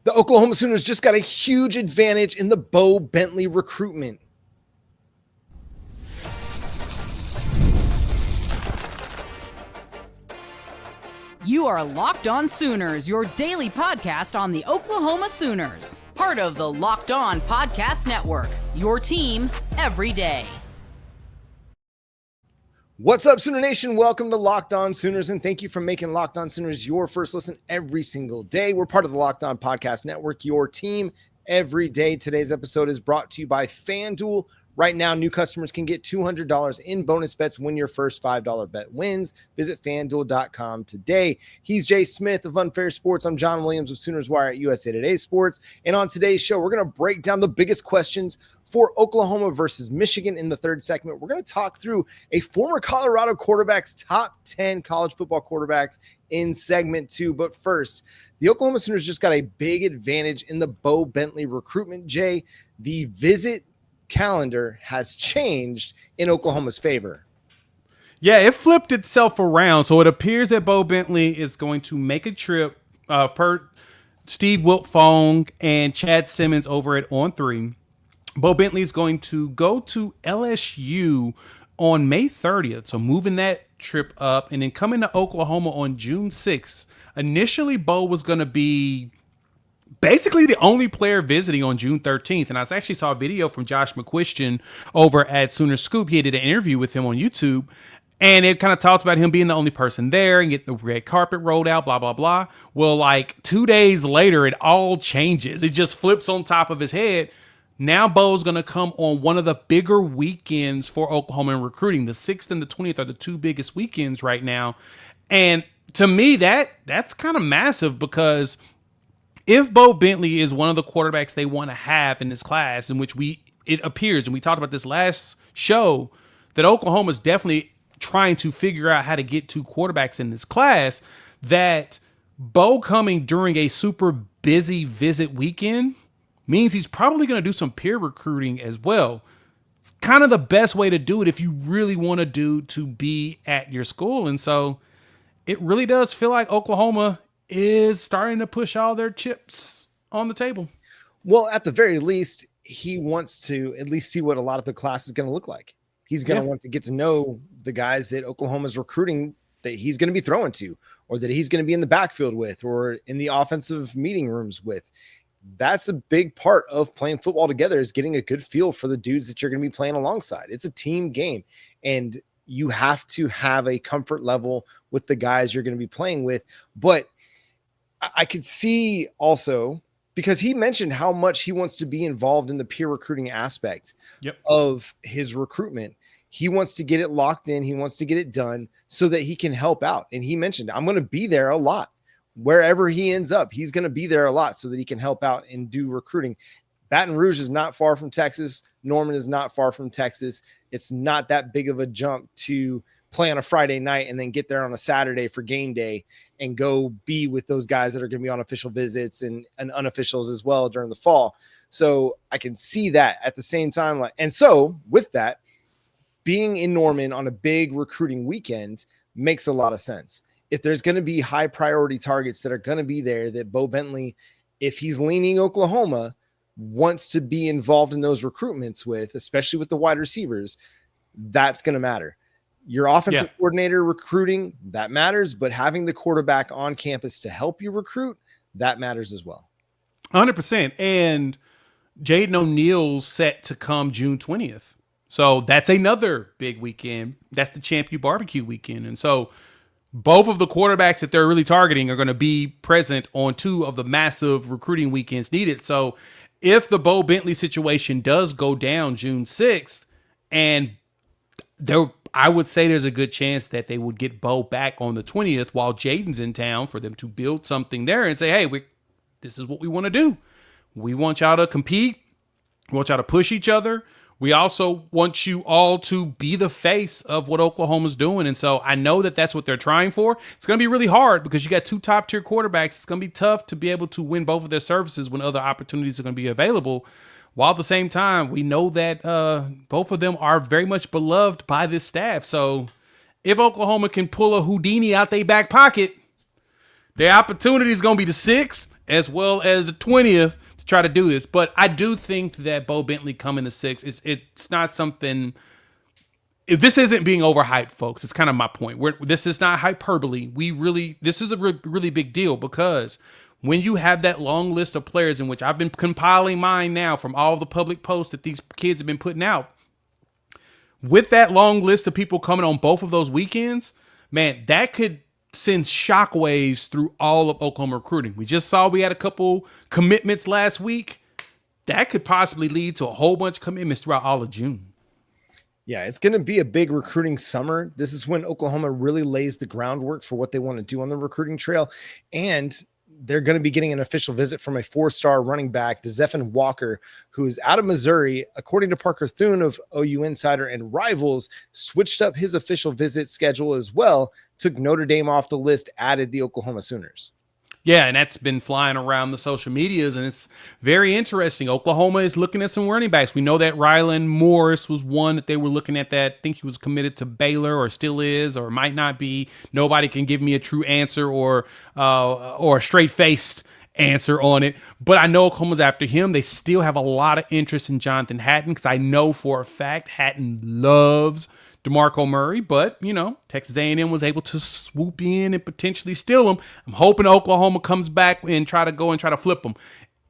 The Oklahoma Sooners just got a huge advantage in the Bo Bentley recruitment. You are Locked On Sooners, your daily podcast on the Oklahoma Sooners. Part of the Locked On Podcast Network, your team every day. What's up, Sooner Nation? Welcome to Locked On Sooners, and thank you for making Locked On Sooners your first listen every single day. We're part of the Locked On Podcast Network, your team every day. Today's episode is brought to you by FanDuel. Right now, new customers can get $200 in bonus bets when your first $5 bet wins. Visit FanDuel.com today. He's Jay Smith of Unfair Sports. I'm John Williams of Sooners Wire at USA Today Sports. And on today's show, we're going to break down the biggest questions for Oklahoma versus Michigan in the third segment. We're going to talk through a former Colorado quarterback's top 10 college football quarterbacks in segment 2. But first, the Oklahoma Sooners just got a big advantage in the Bo Bentley recruitment. Jay, the visit calendar has changed in Oklahoma's favor. Yeah, it flipped itself around. So it appears that Bo Bentley is going to make a trip per Steve Wiltfong and Chad Simmons over at On3. Bo Bentley is going to go to LSU on May 30th. So moving that trip up and then coming to Oklahoma on June 6th. Initially, Bo was going to be basically the only player visiting on June 13th. And I actually saw a video from Josh McCuistion over at Sooner Scoop. He did an interview with him on YouTube. And it kind of talked about him being the only person there and getting the red carpet rolled out, blah, blah, blah. Well, like 2 days later, it all changes. It just flips on top of his head. Now Bo's going to come on one of the bigger weekends for Oklahoma in recruiting. The 6th and the 20th are the two biggest weekends right now. And to me, that's kind of massive, because if Bo Bentley is one of the quarterbacks they want to have in this class, in which it appears, and we talked about this last show, that Oklahoma is definitely trying to figure out how to get two quarterbacks in this class, that Bo coming during a super busy visit weekend means he's probably going to do some peer recruiting as well. It's kind of the best way to do it if you really want to be at your school. And so it really does feel like Oklahoma is starting to push all their chips on the table. Well, at the very least, he wants to at least see what a lot of the class is going to look like. He's going to want to get to know the guys that Oklahoma's recruiting, that he's going to be throwing to, or that he's going to be in the backfield with, or in the offensive meeting rooms with. That's a big part of playing football together, is getting a good feel for the dudes that you're going to be playing alongside. It's a team game, and you have to have a comfort level with the guys you're going to be playing with. But I could see also, because he mentioned how much he wants to be involved in the peer recruiting aspect of his recruitment. He wants to get it locked in. He wants to get it done so that he can help out. And he mentioned, I'm going to be there a lot. Wherever he ends up, he's going to be there a lot so that he can help out and do recruiting. Baton Rouge is not far from Texas. Norman is not far from Texas. It's not that big of a jump to play on a Friday night and then get there on a Saturday for game day and go be with those guys that are going to be on official visits and unofficials as well during the fall. So I can see that at the same time. And so with that, being in Norman on a big recruiting weekend makes a lot of sense. If there's going to be high priority targets that are going to be there, that Bo Bentley, if he's leaning Oklahoma, wants to be involved in those recruitments with, especially with the wide receivers, that's going to matter. Your offensive coordinator recruiting, that matters, but having the quarterback on campus to help you recruit, that matters as well. 100%. And Jaden O'Neal's set to come June 20th. So that's another big weekend. That's the Champion Barbecue weekend. And so both of the quarterbacks that they're really targeting are going to be present on two of the massive recruiting weekends needed. So if the Bo Bentley situation does go down June 6th, and I would say there's a good chance that they would get Bo back on the 20th while Jaden's in town, for them to build something there and say, hey, this is what we want to do. We want y'all to compete. We want y'all to push each other. We also want you all to be the face of what Oklahoma's doing. And so I know that that's what they're trying for. It's going to be really hard because you got two top tier quarterbacks. It's going to be tough to be able to win both of their services when other opportunities are going to be available. While at the same time, we know that both of them are very much beloved by this staff. So if Oklahoma can pull a Houdini out their back pocket, their opportunity is going to be the 6th as well as the 20th to try to do this. But I do think that Bo Bentley coming to 6 it's not something. If this isn't being overhyped, folks, it's kind of my point. This is not hyperbole. This is a really big deal because when you have that long list of players, in which I've been compiling mine now from all the public posts that these kids have been putting out, with that long list of people coming on both of those weekends, man, that could send shockwaves through all of Oklahoma recruiting. We just saw we had a couple commitments last week. That could possibly lead to a whole bunch of commitments throughout all of June. Yeah, it's going to be a big recruiting summer. This is when Oklahoma really lays the groundwork for what they want to do on the recruiting trail. And they're going to be getting an official visit from a 4-star running back, Zephan Walker, who is out of Missouri. According to Parker Thune of OU Insider and Rivals, switched up his official visit schedule as well, took Notre Dame off the list, added the Oklahoma Sooners. Yeah, and that's been flying around the social medias, and it's very interesting. Oklahoma is looking at some running backs. We know that Rylan Morris was one that they were looking at that. I think he was committed to Baylor or still is or might not be. Nobody can give me a true answer or a straight-faced answer on it. But I know Oklahoma's after him. They still have a lot of interest in Jonathan Hatton because I know for a fact Hatton loves DeMarco Murray, but, Texas A&M was able to swoop in and potentially steal him. I'm hoping Oklahoma comes back and try to flip him.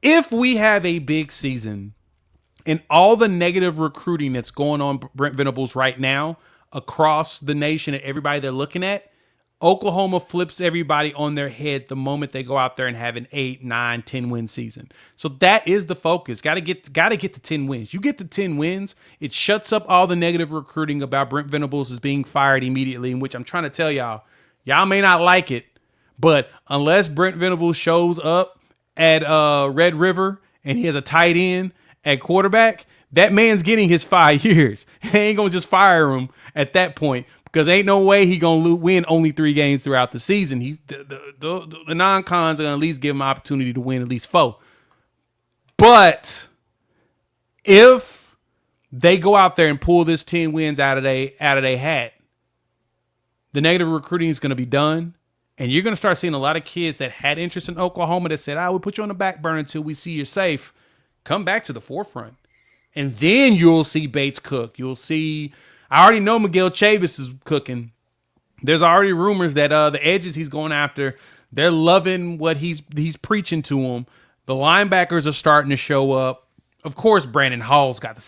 If we have a big season and all the negative recruiting that's going on Brent Venables right now across the nation and everybody they're looking at, Oklahoma flips everybody on their head the moment they go out there and have an 8, 9, 10 win season. So that is the focus. Got to get to 10 wins. You get to 10 wins, it shuts up all the negative recruiting about Brent Venables as being fired immediately, in which I'm trying to tell y'all may not like it, but unless Brent Venables shows up at Red River and he has a tight end at quarterback, that man's getting his 5 years. They ain't going to just fire him at that point. Because ain't no way he gonna win only 3 games throughout the season. He's the non-cons are gonna at least give him an opportunity to win at least 4. But if they go out there and pull this 10 wins out of their hat, the negative recruiting is gonna be done, and you're gonna start seeing a lot of kids that had interest in Oklahoma that said, "We'll put you on the back burner until we see you're safe," come back to the forefront, and then you'll see Bates cook. You'll see. I already know Miguel Chavis is cooking. There's already rumors that the edges he's going after, they're loving what he's preaching to them. The linebackers are starting to show up. Of course, Brandon Hall's got the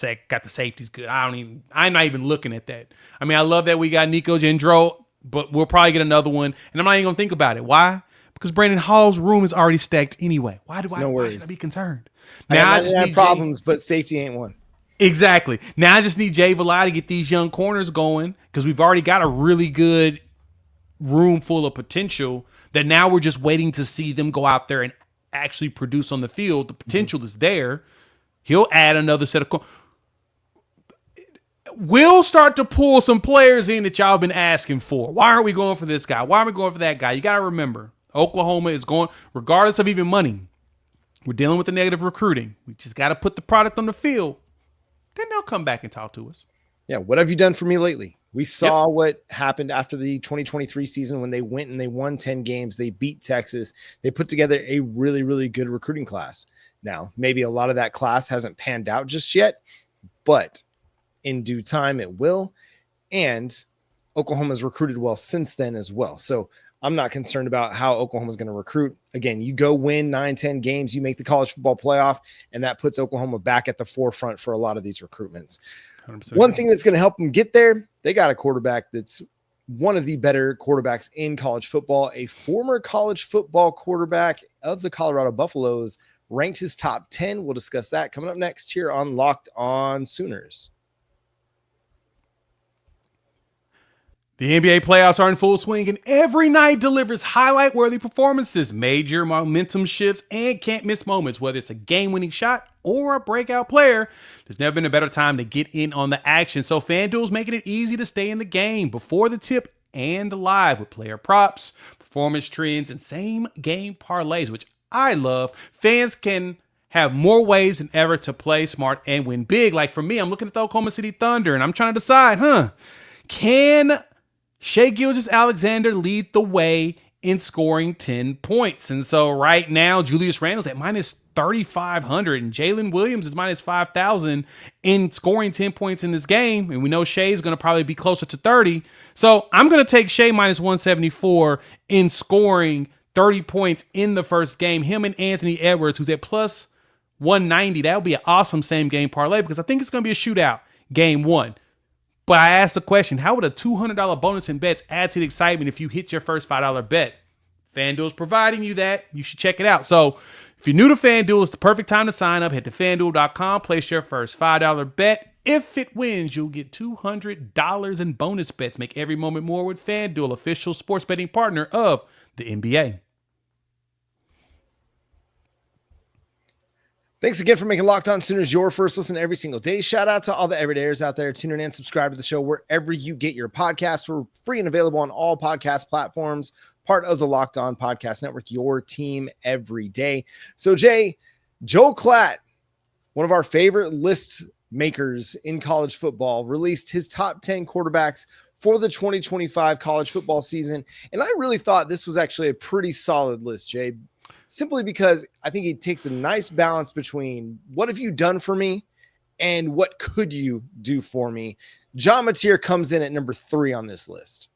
safeties good. I'm not even looking at that. I mean, I love that we got Nico Gendro, but we'll probably get another one, and I'm not even gonna think about it. Why? Because Brandon Hall's room is already stacked anyway. Why should I be concerned? Now I just need problems, but safety ain't one. Exactly. Now I just need Jay Valai to get these young corners going because we've already got a really good room full of potential that now we're just waiting to see them go out there and actually produce on the field. The potential is there. He'll add another set of we'll start to pull some players in that y'all been asking for. Why aren't we going for this guy? Why aren't we going for that guy? You got to remember, Oklahoma is going, regardless of even money, we're dealing with the negative recruiting. We just got to put the product on the field. Then they'll come back and talk to us. Yeah, what have you done for me lately? We saw what happened after the 2023 season when they went and they won 10 games. They beat Texas. They put together a really, really good recruiting class. Now, maybe a lot of that class hasn't panned out just yet, but in due time it will. And Oklahoma's recruited well since then as well. So I'm not concerned about how Oklahoma's going to recruit. Again, you go win 9, 10 games, you make the college football playoff, and that puts Oklahoma back at the forefront for a lot of these recruitments. 100%. One thing that's going to help them get there, they got a quarterback that's one of the better quarterbacks in college football. A former college football quarterback of the Colorado Buffaloes ranked his top 10. We'll discuss that coming up next here on Locked On Sooners. The NBA playoffs are in full swing, and every night delivers highlight-worthy performances, major momentum shifts, and can't-miss moments. Whether it's a game-winning shot or a breakout player, there's never been a better time to get in on the action. So FanDuel's making it easy to stay in the game before the tip and live with player props, performance trends, and same-game parlays, which I love. Fans can have more ways than ever to play smart and win big. Like for me, I'm looking at the Oklahoma City Thunder, and I'm trying to decide, can Shai Gilgeous-Alexander lead the way in scoring 10 points. And so right now, Julius Randle's at minus 3,500 and Jalen Williams is minus 5,000 in scoring 10 points in this game. And we know Shai's going to probably be closer to 30. So I'm going to take Shai minus 174 in scoring 30 points in the first game. Him and Anthony Edwards, who's at plus 190. That would be an awesome same game parlay because I think it's going to be a shootout game one. But I asked the question, how would a $200 bonus in bets add to the excitement if you hit your first $5 bet? FanDuel's providing you that. You should check it out. So if you're new to FanDuel, it's the perfect time to sign up. Head to FanDuel.com, place your first $5 bet. If it wins, you'll get $200 in bonus bets. Make every moment more with FanDuel, official sports betting partner of the NBA. Thanks again for making Locked On Sooners your first listen every single day. Shout out to all the everydayers out there tuning in. Subscribe to the show wherever you get your podcasts. We're free and available on all podcast platforms. Part of the Locked On Podcast Network, your team every day. So, Jay, Joel Klatt, one of our favorite list makers in college football, released his top 10 quarterbacks for the 2025 college football season. And I really thought this was actually a pretty solid list, Jay. Simply because I think he takes a nice balance between what have you done for me and what could you do for me. John Mateer comes in at number 3 on this list.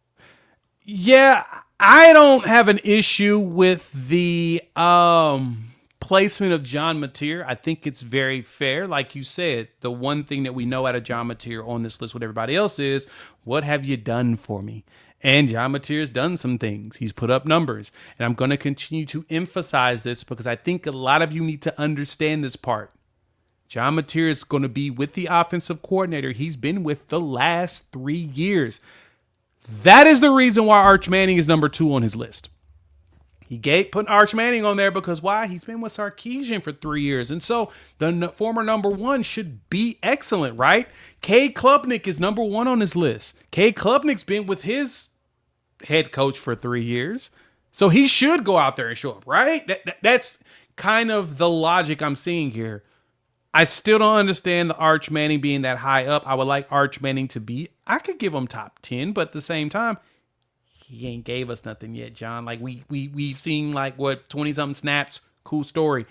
Yeah, I don't have an issue with the placement of John Mateer. I think it's very fair. Like you said, the one thing that we know out of John Mateer on this list with everybody else is, what have you done for me? And John Mateer's done some things. He's put up numbers. And I'm going to continue to emphasize this because I think a lot of you need to understand this part. John Mateer is going to be with the offensive coordinator he's been with the last 3 years. That is the reason why Arch Manning is number 2 on his list. He put Arch Manning on there because why? He's been with Sarkisian for 3 years. And so the former number 1 should be excellent, right? Cade Klubnik is number 1 on his list. Cade Klubnik's been with his head coach for 3 years. So he should go out there and show up, right? That's kind of the logic I'm seeing here. I still don't understand the Arch Manning being that high up. I would like Arch Manning to be, I could give him top 10, but at the same time, he ain't gave us nothing yet, John. Like we've seen like what 20-something snaps. Cool story.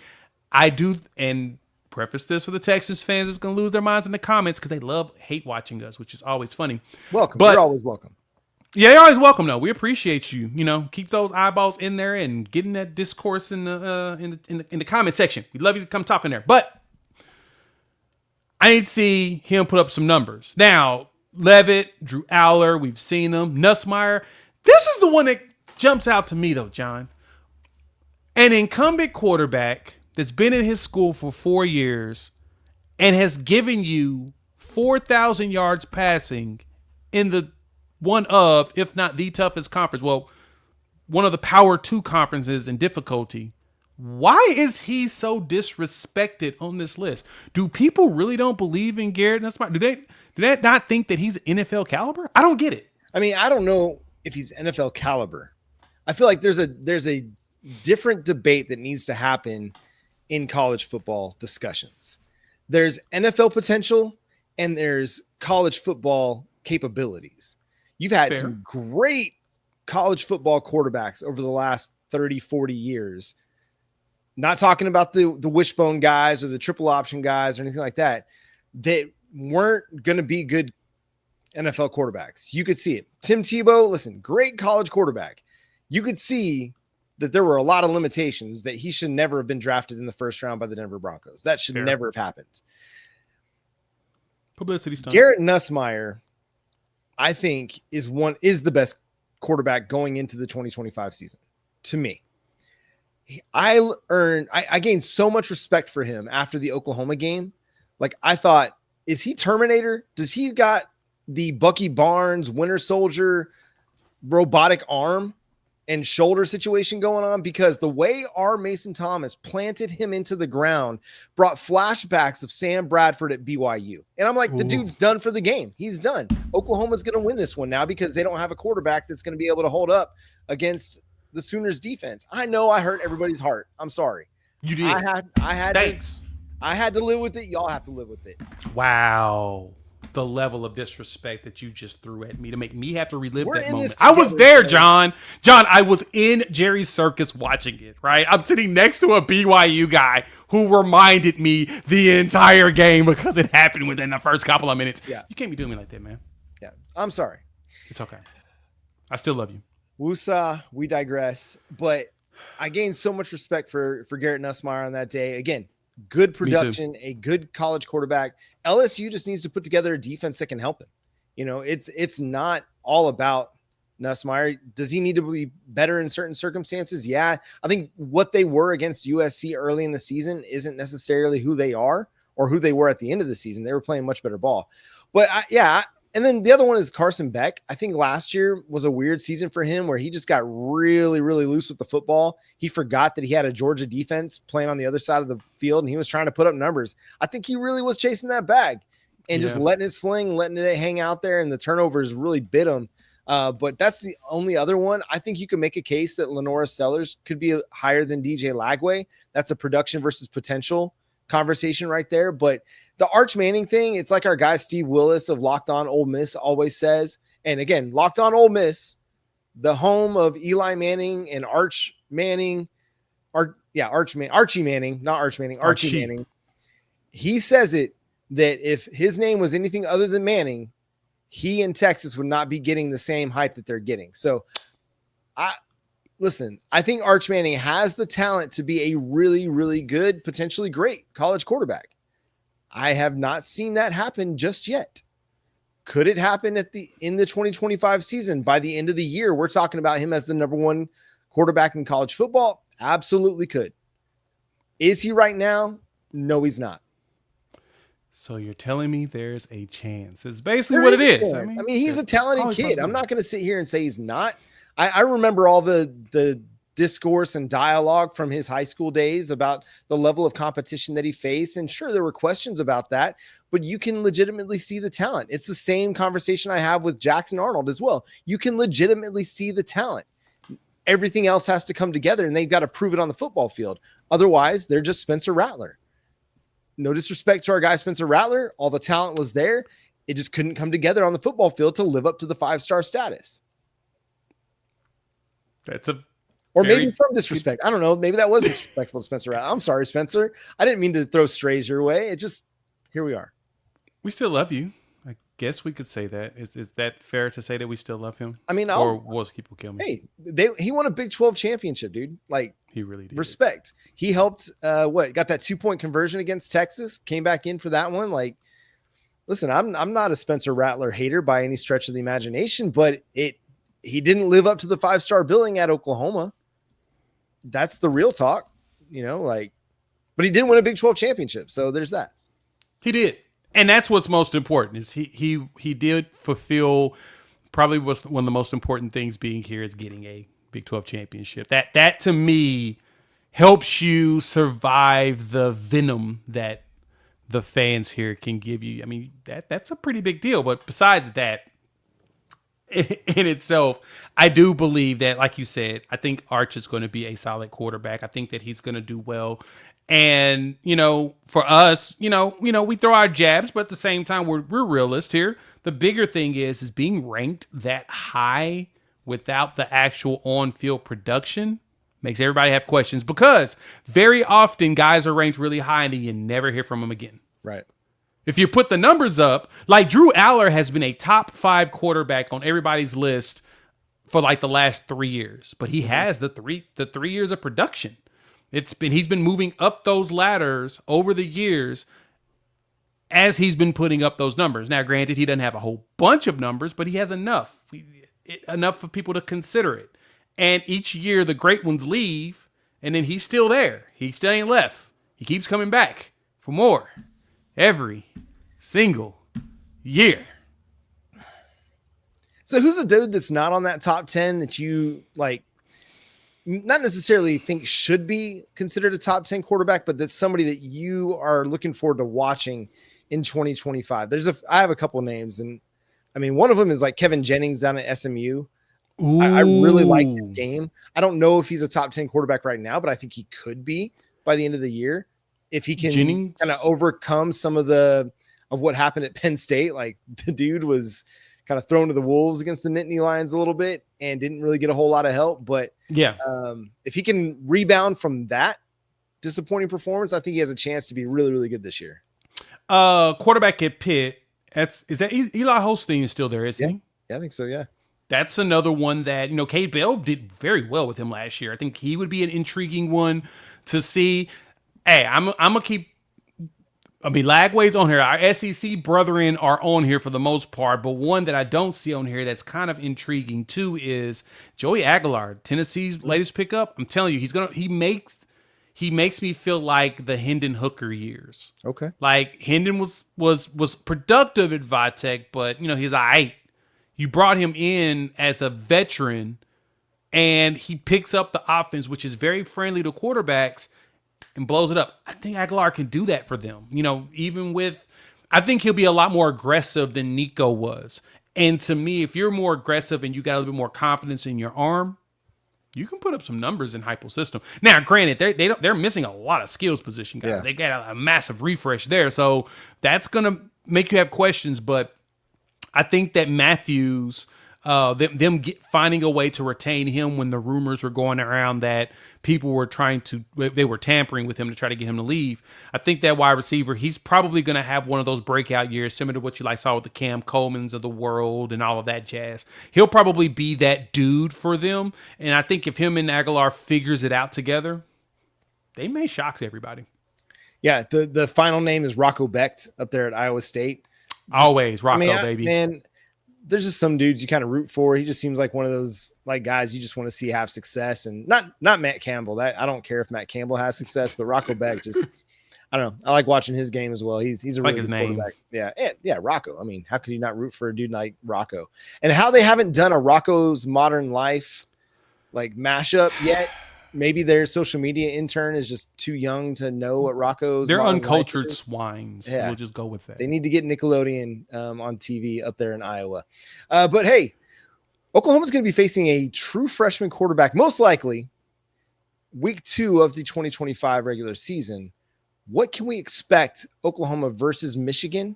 I do, and preface this for the Texas fans that's gonna lose their minds in the comments because they hate watching us, which is always funny. Welcome, but you're always welcome. Yeah, you're always welcome. Though we appreciate you. You know, keep those eyeballs in there and getting that discourse in the comment section. We'd love you to come talk in there. But I need to see him put up some numbers. Now, Levitt, Drew Aller, we've seen them. Nussmeier. This is the one that jumps out to me, though, John. An incumbent quarterback that's been in his school for 4 years and has given you 4,000 yards passing in the one of, if not the toughest conference, well, one of the Power 2 conferences in difficulty. Why is he so disrespected on this list? Do people really don't believe in Garrett Nussmeier? Do they not think that he's NFL caliber? I don't get it. I mean, I don't know if he's NFL caliber. I feel like there's a different debate that needs to happen in college football discussions. There's NFL potential and there's college football capabilities. You've had some great college football quarterbacks over the last 30, 40 years. Not talking about the wishbone guys or the triple option guys or anything like that weren't going to be good NFL quarterbacks. You could see it. Tim Tebow, listen, great college quarterback. You could see that there were a lot of limitations that he should never have been drafted in the first round by the Denver Broncos. That should never have happened. Publicity stunt. Garrett Nussmeier, I think, is the best quarterback going into the 2025 season to me. I gained so much respect for him after the Oklahoma game. Like, I thought, is he Terminator? Does he got the Bucky Barnes, Winter Soldier, robotic arm and shoulder situation going on? Because the way our Mason Thomas planted him into the ground brought flashbacks of Sam Bradford at BYU. And I'm like, the dude's done for the game. He's done. Oklahoma's going to win this one now because they don't have a quarterback that's going to be able to hold up against the Sooners defense. I know I hurt everybody's heart. I'm sorry. You did. I had Thanks. I had to live with it. Y'all have to live with it. Wow. the level of disrespect that you just threw at me to make me have to relive We're that in moment. this I was together, there, so- John. John, I was in Jerry's circus watching it, right? I'm sitting next to a BYU guy who reminded me the entire game because it happened within the first couple of minutes. Yeah. You can't be doing me like that, man. Yeah, I'm sorry. It's okay. I still love you. Woosah, we digress. But I gained so much respect for Garrett Nussmeier on that day. Again, good production, a good college quarterback. LSU just needs to put together a defense that can help him. You know, it's not all about Nussmeier. Does he need to be better in certain circumstances? Yeah. I think what they were against USC early in the season isn't necessarily who they are or who they were at the end of the season. They were playing much better ball. But and then the other one is Carson Beck. I think last year was a weird season for him where he just got really, really loose with the football. He forgot that he had a Georgia defense playing on the other side of the field, and he was trying to put up numbers. I think he really was chasing that bag and just letting it sling, letting it hang out there, and the turnovers really bit him. But that's the only other one. I think you can make a case that Lenora Sellers could be higher than DJ Lagway. That's a production versus potential conversation right there. But the Arch Manning thing, it's like our guy Steve Willis of Locked On Ole Miss always says. And again, Locked On Ole Miss, the home of Eli Manning and Archie Manning, not Arch Manning, Archie Manning. He says it that if his name was anything other than Manning, he and Texas would not be getting the same hype that they're getting. So I think Arch Manning has the talent to be a really, really good, potentially great college quarterback. I have not seen that happen just yet. Could it happen in the 2025 season? By the end of the year, we're talking about him as the number one quarterback in college football. Absolutely could. Is he right now? No, he's not. So you're telling me there's a chance. It's basically what it is. I mean, he's a talented kid. I'm not going to sit here and say he's not. I remember all the discourse and dialogue from his high school days about the level of competition that he faced. And sure, there were questions about that, but you can legitimately see the talent. It's the same conversation I have with Jackson Arnold as well. You can legitimately see the talent. Everything else has to come together, and they've got to prove it on the football field. Otherwise, they're just Spencer Rattler. No disrespect to our guy, Spencer Rattler. All the talent was there. It just couldn't come together on the football field to live up to the 5-star status. Or maybe some disrespect. I don't know. Maybe that was disrespectful to Spencer Rattler. I'm sorry, Spencer. I didn't mean to throw strays your way. Here we are. We still love you. I guess we could say that. Is that fair to say that we still love him? I mean, or will people kill me? Hey, he won a Big 12 championship, dude. Like, he really did. Respect. He helped. Got that 2-point conversion against Texas. Came back in for that one. Like, listen, I'm not a Spencer Rattler hater by any stretch of the imagination, but he didn't live up to the 5-star billing at Oklahoma. That's the real talk, but he did win a Big 12 championship. So there's that. He did. And that's what's most important is he did fulfill probably what's one of the most important things being here is getting a Big 12 championship. That to me helps you survive the venom that the fans here can give you. I mean, that's a pretty big deal. But besides that, in itself, I do believe that, like you said, I think Arch is going to be a solid quarterback. I think that he's going to do well. And, for us, we throw our jabs, but at the same time, we're realists here. The bigger thing is being ranked that high without the actual on-field production makes everybody have questions because very often guys are ranked really high and then you never hear from them again. Right. If you put the numbers up, like Drew Aller has been a top 5 quarterback on everybody's list for like the last 3 years, but he has the 3 years of production. He's been moving up those ladders over the years as he's been putting up those numbers. Now, granted, he doesn't have a whole bunch of numbers, but he has enough for people to consider it. And each year the great ones leave, and then he's still there. He still ain't left. He keeps coming back for more. Every single year. So who's a dude that's not on that top 10 that you not necessarily think should be considered a top 10 quarterback, but that's somebody that you are looking forward to watching in 2025? I have a couple names, and I mean, one of them is like Kevin Jennings down at SMU. I really like his game. I don't know if he's a top 10 quarterback right now, but I think he could be by the end of the year. If he can kind of overcome some of the of what happened at Penn State. Like the dude was kind of thrown to the wolves against the Nittany Lions a little bit and didn't really get a whole lot of help. But if he can rebound from that disappointing performance, I think he has a chance to be really, really good this year. Quarterback at Pitt. Is that Eli Holstein is still there, isn't he? Yeah, I think so. Yeah. That's another one that, Cade Bell did very well with him last year. I think he would be an intriguing one to see. Hey, I'm gonna keep. Lagway's on here. Our SEC brethren are on here for the most part, but one that I don't see on here that's kind of intriguing too is Joey Aguilar, Tennessee's latest pickup. I'm telling you, he makes me feel like the Hendon Hooker years. Okay. Like Hendon was productive at Vitek, but he's all right. You brought him in as a veteran, and he picks up the offense, which is very friendly to quarterbacks, and blows it up. I think Aguilar can do that for them. I think he'll be a lot more aggressive than Nico was. And to me, if you're more aggressive and you got a little bit more confidence in your arm, you can put up some numbers in Hypo system. Now, granted, they're missing a lot of skills position guys. Yeah. They got a massive refresh there, so that's gonna make you have questions, but I think that Matthews, finding a way to retain him when the rumors were going around that people were they were tampering with him to try to get him to leave. I think that wide receiver, he's probably going to have one of those breakout years, similar to what you saw with the Cam Colemans of the world and all of that jazz. He'll probably be that dude for them. And I think if him and Aguilar figures it out together, they may shock everybody. Yeah. The final name is Rocco Becht up there at Iowa State. Always Rocco, baby. Man, there's just some dudes you kind of root for. He just seems like one of those guys you just want to see have success, and not Matt Campbell. That I don't care if Matt Campbell has success, but Rocco Becht just I don't know. I like watching his game as well. He's a really good quarterback. Yeah, Rocco. I mean, how could you not root for a dude like Rocco? And how they haven't done a Rocco's Modern Life mashup yet. Maybe their social media intern is just too young to know what Rocco's. They're uncultured swines. Yeah. We'll just go with that. They need to get Nickelodeon on TV up there in Iowa. But hey, Oklahoma's going to be facing a true freshman quarterback, most likely week 2 of the 2025 regular season. What can we expect Oklahoma versus Michigan?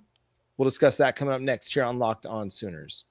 We'll discuss that coming up next here on Locked On Sooners.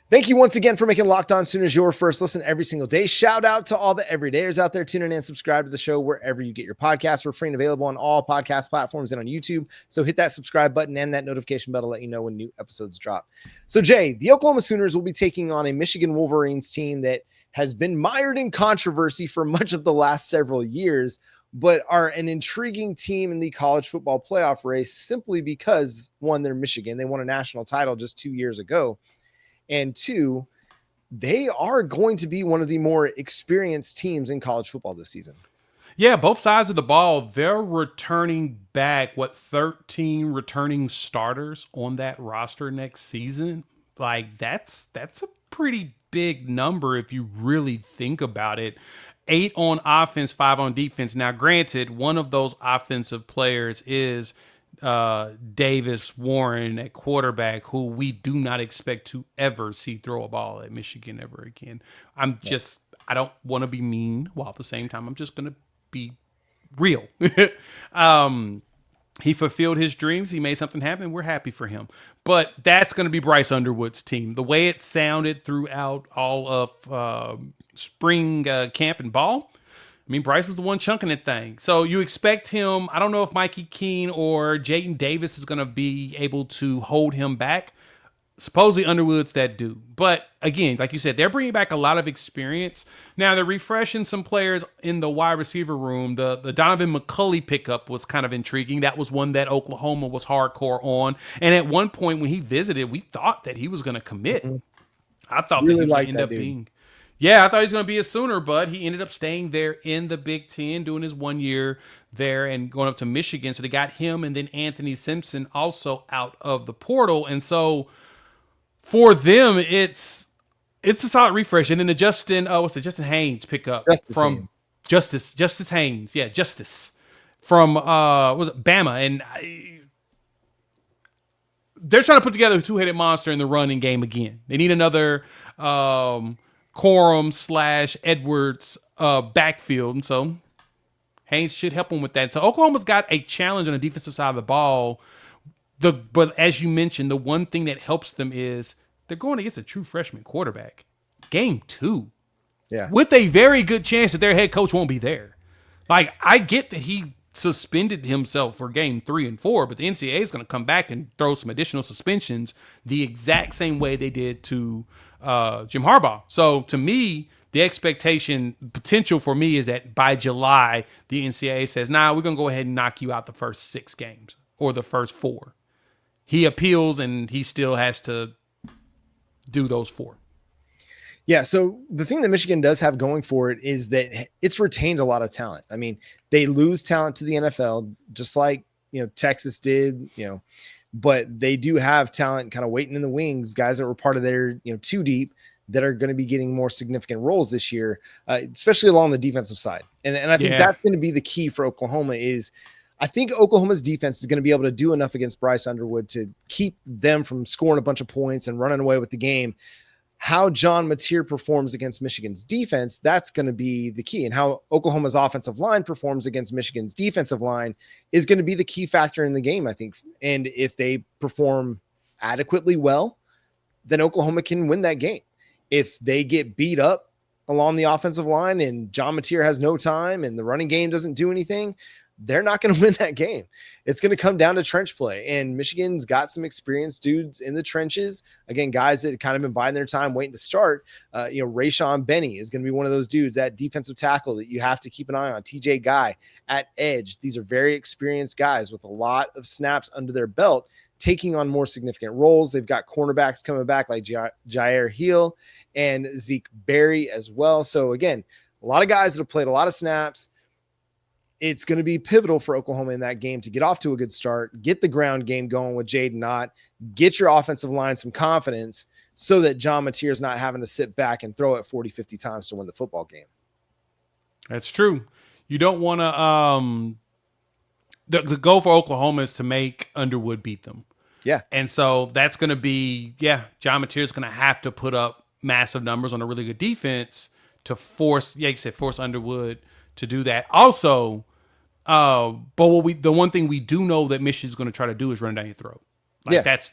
Thank you once again for making Locked On Sooners your first listen every single day. Shout out to all the everydayers out there tuning in and subscribe to the show wherever you get your podcasts. We're free and available on all podcast platforms and on YouTube. So hit that subscribe button and that notification bell to let you know when new episodes drop. So Jay, the Oklahoma Sooners will be taking on a Michigan Wolverines team that has been mired in controversy for much of the last several years, but are an intriguing team in the college football playoff race simply because, one, they're Michigan. They won a national title just 2 years ago. And 2, they are going to be one of the more experienced teams in college football this season. Yeah, both sides of the ball, they're returning back, 13 returning starters on that roster next season. That's a pretty big number if you really think about it. 8 on offense, 5 on defense. Now, granted, one of those offensive players is Davis Warren at quarterback, who we do not expect to ever see throw a ball at Michigan ever again. I don't want to be mean, while at the same time I'm just going to be real. He fulfilled his dreams. He made something happen. We're happy for him. But that's going to be Bryce Underwood's team. The way it sounded throughout all of spring camp and ball, Bryce was the one chunking that thing. So you expect him. I don't know if Mikey Keene or Jaden Davis is going to be able to hold him back. Supposedly Underwood's that dude. But again, like you said, they're bringing back a lot of experience. Now they're refreshing some players in the wide receiver room. The Donovan McCulley pickup was kind of intriguing. That was one that Oklahoma was hardcore on. And at one point when he visited, we thought that he was going to commit. Mm-hmm. I thought really that he was going to end up being... Yeah, I thought he was going to be a Sooner, but he ended up staying there in the Big Ten, doing his 1 year there and going up to Michigan. So they got him and then Anthony Simpson also out of the portal. And so for them, it's a solid refresh. And then the Justin Haynes pickup from Justice Haynes. Yeah, Justice from Bama. And they're trying to put together a two-headed monster in the running game again. They need another Corum / Edwards backfield, and so Haynes should help them with that. So Oklahoma's got a challenge on the defensive side of the ball. But as you mentioned, the one thing that helps them is they're going against a true freshman quarterback. Game 2. Yeah. With a very good chance that their head coach won't be there. Like, I get that he suspended himself for game 3 and 4, but the NCAA is going to come back and throw some additional suspensions the exact same way they did to Jim Harbaugh. So to me, the expectation potential for me is that by July, the NCAA says, nah, we're going to go ahead and knock you out the first 6 games or the first 4. He appeals and he still has to do those 4. Yeah. So the thing that Michigan does have going for it is that it's retained a lot of talent. I mean, they lose talent to the NFL, just like, Texas did, but they do have talent kind of waiting in the wings, guys that were part of their, 2 deep that are going to be getting more significant roles this year, especially along the defensive side. And I think that's going to be the key for Oklahoma is I think Oklahoma's defense is going to be able to do enough against Bryce Underwood to keep them from scoring a bunch of points and running away with the game. How John Mateer performs against Michigan's defense, that's going to be the key. And how Oklahoma's offensive line performs against Michigan's defensive line is going to be the key factor in the game, I think. And if they perform adequately well, then Oklahoma can win that game. If they get beat up along the offensive line and John Mateer has no time and the running game doesn't do anything, they're not going to win that game. It's going to come down to trench play. And Michigan's got some experienced dudes in the trenches. Again, guys that kind of been biding their time waiting to start. Rayshawn Benny is going to be one of those dudes at defensive tackle that you have to keep an eye on. TJ Guy at edge. These are very experienced guys with a lot of snaps under their belt, taking on more significant roles. They've got cornerbacks coming back like Jair Hill and Zeke Berry as well. So again, a lot of guys that have played a lot of snaps. It's going to be pivotal for Oklahoma in that game to get off to a good start, get the ground game going with Jaden Ott, get your offensive line some confidence so that John Mateer is not having to sit back and throw it 40, 50 times to win the football game. That's true. You don't want to the goal for Oklahoma is to make Underwood beat them. Yeah. And so that's going to be, John Mateer is going to have to put up massive numbers on a really good defense to force Underwood to do that. Also, but the one thing we do know that Michigan's going to try to do is run down your throat. That's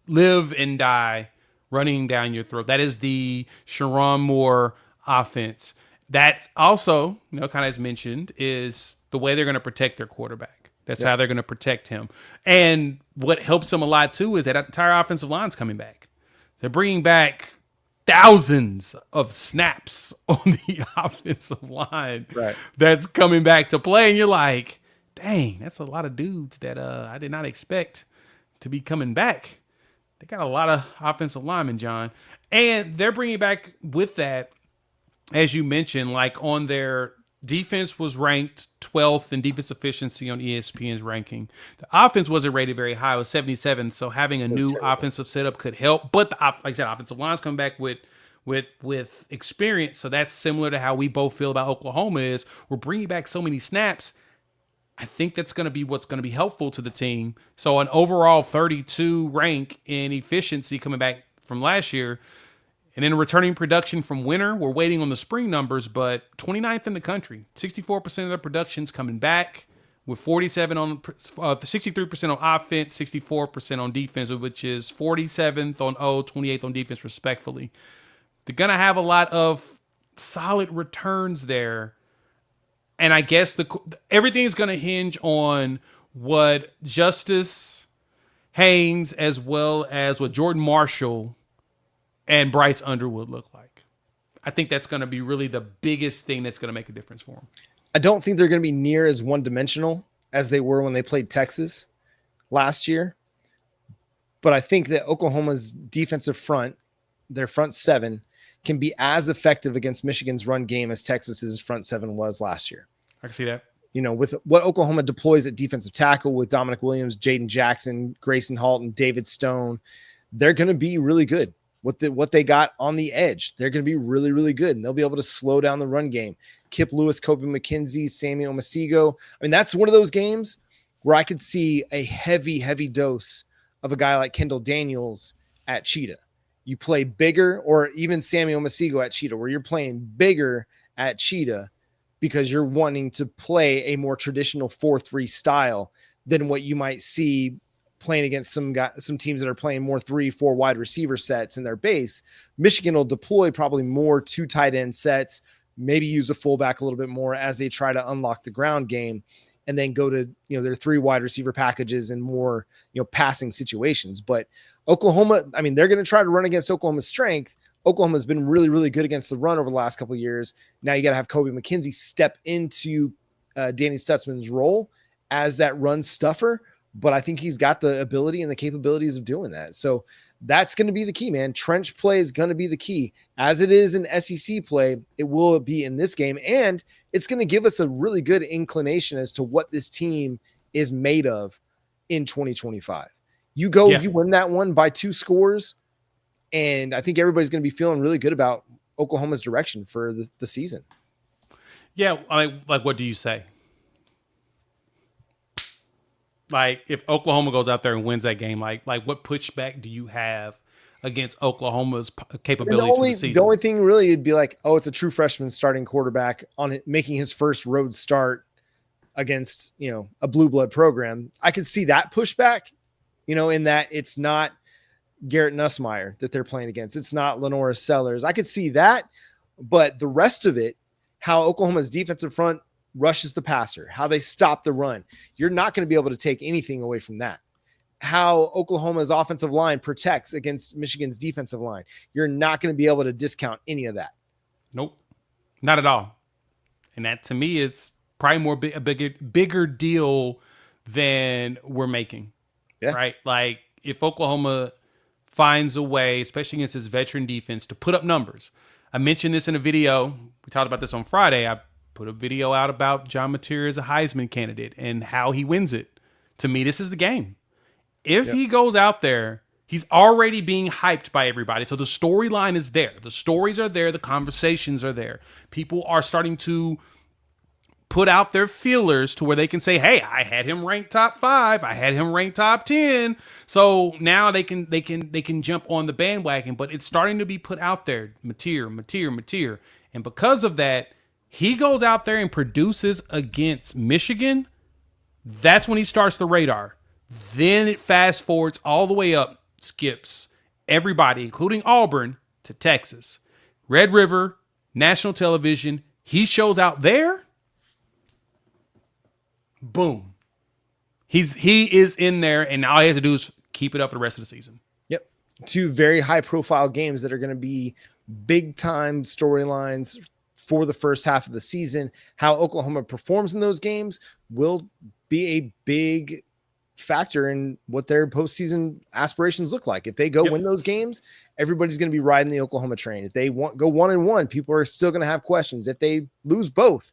live and die running down your throat. That is the Sharon Moore offense. That's also, kind of as mentioned, is the way they're going to protect their quarterback. That's how they're going to protect him. And what helps them a lot too is that entire offensive line's coming back. They're bringing back thousands of snaps on the offensive line that's coming back to play. And you're like, dang, that's a lot of dudes that I did not expect to be coming back. They got a lot of offensive linemen, John. And they're bringing back with that, as you mentioned, like on their defense was ranked 12th in defense efficiency on ESPN's ranking. The offense wasn't rated very high. It was 77. So having a new offensive setup could help. But like I said, offensive line's come back with experience. So that's similar to how we both feel about Oklahoma is we're bringing back so many snaps. I think that's going to be what's going to be helpful to the team. So an overall 32 rank in efficiency coming back from last year. And then returning production from winter, we're waiting on the spring numbers, but 29th in the country. 64% of their production's coming back with 63% on offense, 64% on defense, which is 47th on 28th on defense, respectfully. They're going to have a lot of solid returns there. And I guess everything is going to hinge on what Justice Haynes as well as what Jordan Marshall and Bryce Underwood look like. I think that's going to be really the biggest thing that's going to make a difference for them. I don't think they're going to be near as one-dimensional as they were when they played Texas last year. But I think that Oklahoma's defensive front, their front seven, can be as effective against Michigan's run game as Texas's front seven was last year. I can see that. With what Oklahoma deploys at defensive tackle with Dominic Williams, Jaden Jackson, Grayson Halton, David Stone, they're going to be really good. What they got on the edge, they're going to be really, really good. And they'll be able to slow down the run game. Kip Lewis, Kobe McKenzie, Samuel Masigo. I mean, that's one of those games where I could see a heavy, heavy dose of a guy like Kendall Daniels at Cheetah. You play bigger, or even Samuel Masigo at Cheetah, where you're playing bigger at Cheetah because you're wanting to play a more traditional 4-3 style than what you might see playing against some teams that are playing more 3-4 wide receiver sets in their base. Michigan will deploy probably more 2 tight end sets, maybe use a fullback a little bit more as they try to unlock the ground game, and then go to, their 3 wide receiver packages and more, passing situations. But Oklahoma, I mean, they're going to try to run against Oklahoma's strength. Oklahoma's been really, really good against the run over the last couple of years. Now you got to have Kobe McKenzie step into Danny Stutzman's role as that run stuffer. But I think he's got the ability and the capabilities of doing that. So that's going to be the key, man. Trench play is going to be the key. As it is in SEC play, it will be in this game. And it's going to give us a really good inclination as to what this team is made of in 2025. You win that one by 2 scores. And I think everybody's going to be feeling really good about Oklahoma's direction for the season. Yeah. Like, what do you say? Like, if Oklahoma goes out there and wins that game, like what pushback do you have against Oklahoma's capability for the season? The only thing really would be like, oh, it's a true freshman starting quarterback on it, making his first road start against, a blue blood program. I could see that pushback, in that it's not Garrett Nussmeier that they're playing against. It's not Lenora Sellers. I could see that, but the rest of it, how Oklahoma's defensive front rushes the passer, how they stop the run, you're not going to be able to take anything away from that. How Oklahoma's offensive line protects against Michigan's defensive line, you're not going to be able to discount any of that. Nope, not at all. And that, to me, is probably a bigger deal than we're making. Yeah. Right? Like, if Oklahoma finds a way, especially against this veteran defense, to put up numbers. I mentioned this in a video. We talked about this on Friday. I put a video out about John Mateer as a Heisman candidate and how he wins it. To me, this is the game. If he goes out there, he's already being hyped by everybody. So the storyline is there. The stories are there. The conversations are there. People are starting to put out their feelers to where they can say, hey, I had him ranked top 5. I had him ranked top 10. So now they can jump on the bandwagon, but it's starting to be put out there. Mateer. And because of that, he goes out there and produces against Michigan. That's when he starts the radar. Then it fast forwards all the way up, skips everybody, including Auburn, to Texas. Red River, national television. He shows out there. Boom. He is in there, and all he has to do is keep it up for the rest of the season. Yep. 2 very high-profile games that are going to be big-time storylines for the first half of the season. How Oklahoma performs in those games will be a big factor in what their postseason aspirations look like. If they go win those games, everybody's going to be riding the Oklahoma train. If they go 1-1, people are still going to have questions. If they lose both,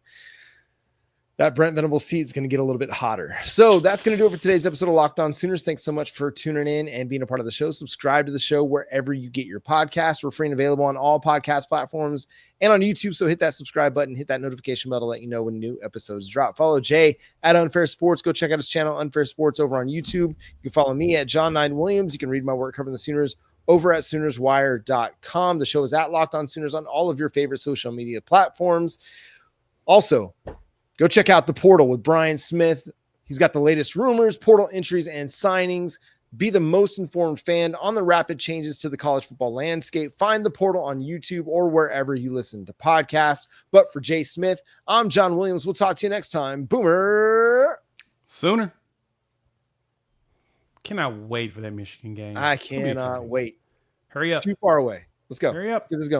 that Brent Venables seat is going to get a little bit hotter. So that's going to do it for today's episode of Locked On Sooners. Thanks so much for tuning in and being a part of the show. Subscribe to the show wherever you get your podcasts. We're free and available on all podcast platforms and on YouTube. So hit that subscribe button, hit that notification bell to let you know when new episodes drop. Follow Jay at Unfair Sports. Go check out his channel, Unfair Sports, over on YouTube. You can follow me at John 9 Williams. You can read my work covering the Sooners over at SoonersWire.com. The show is at Locked On Sooners on all of your favorite social media platforms. Also, go check out the portal with Brian Smith. He's got the latest rumors, portal entries, and signings. Be the most informed fan on the rapid changes to the college football landscape. Find the portal on YouTube or wherever you listen to podcasts. But for Jay Smith, I'm John Williams. We'll talk to you next time. Boomer Sooner. Cannot wait for that Michigan game. I cannot wait. Hurry up. Too far away. Let's go. Hurry up. Let's get this going.